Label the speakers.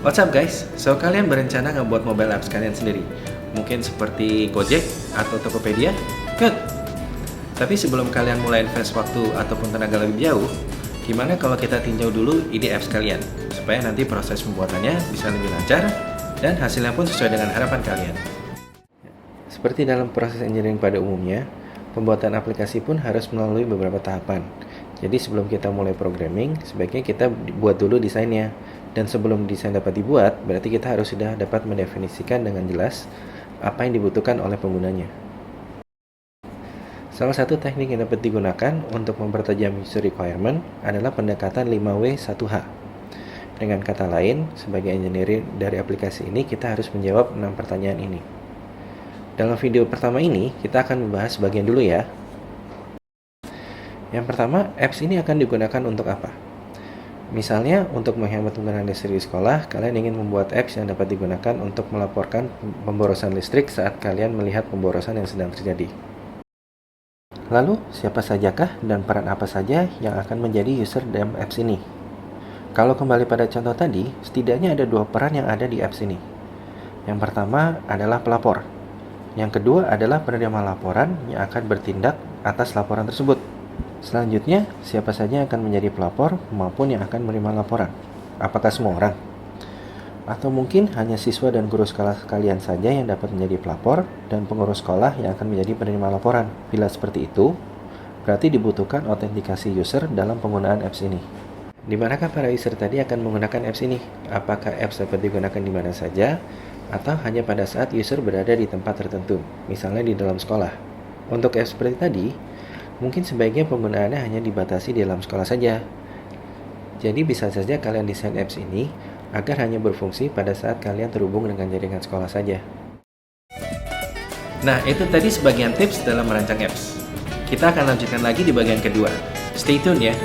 Speaker 1: What's up guys? So kalian berencana ngebuat mobile apps kalian sendiri? Mungkin seperti Gojek atau Tokopedia? Good! Tapi sebelum kalian mulai invest waktu ataupun tenaga lebih jauh, gimana kalau kita tinjau dulu ide apps kalian? Supaya nanti proses pembuatannya bisa lebih lancar dan hasilnya pun sesuai dengan harapan kalian. Seperti dalam proses engineering pada umumnya, pembuatan aplikasi pun harus melalui beberapa tahapan. Jadi sebelum kita mulai programming, sebaiknya kita buat dulu desainnya. Dan sebelum desain dapat dibuat, berarti kita harus sudah dapat mendefinisikan dengan jelas apa yang dibutuhkan oleh penggunanya. Salah satu teknik yang dapat digunakan untuk mempertajam user requirement adalah pendekatan 5W1H. Dengan kata lain, sebagai engineer dari aplikasi ini, kita harus menjawab 6 pertanyaan ini. Dalam video pertama ini, kita akan membahas bagian dulu ya. Yang pertama, apps ini akan digunakan untuk apa? Misalnya, untuk menghemat penggunaan listrik di sekolah, kalian ingin membuat apps yang dapat digunakan untuk melaporkan pemborosan listrik saat kalian melihat pemborosan yang sedang terjadi. Lalu, siapa sajakah dan peran apa saja yang akan menjadi user dalam apps ini? Kalau kembali pada contoh tadi, setidaknya ada 2 peran yang ada di apps ini. Yang pertama adalah pelapor. Yang kedua adalah penerima laporan yang akan bertindak atas laporan tersebut. Selanjutnya, siapa saja yang akan menjadi pelapor maupun yang akan menerima laporan? Apakah semua orang? Atau mungkin hanya siswa dan guru sekolah kalian saja yang dapat menjadi pelapor dan pengurus sekolah yang akan menjadi penerima laporan? Bila seperti itu, berarti dibutuhkan autentikasi user dalam penggunaan apps ini. Di manakah para user tadi akan menggunakan apps ini? Apakah apps dapat digunakan di mana saja? Atau hanya pada saat user berada di tempat tertentu, misalnya di dalam sekolah? Untuk apps seperti tadi, mungkin sebaiknya penggunaannya hanya dibatasi di dalam sekolah saja. Jadi bisa saja kalian desain apps ini agar hanya berfungsi pada saat kalian terhubung dengan jaringan sekolah saja. Nah, itu tadi sebagian tips dalam merancang apps. Kita akan lanjutkan lagi di bagian kedua. Stay tune ya!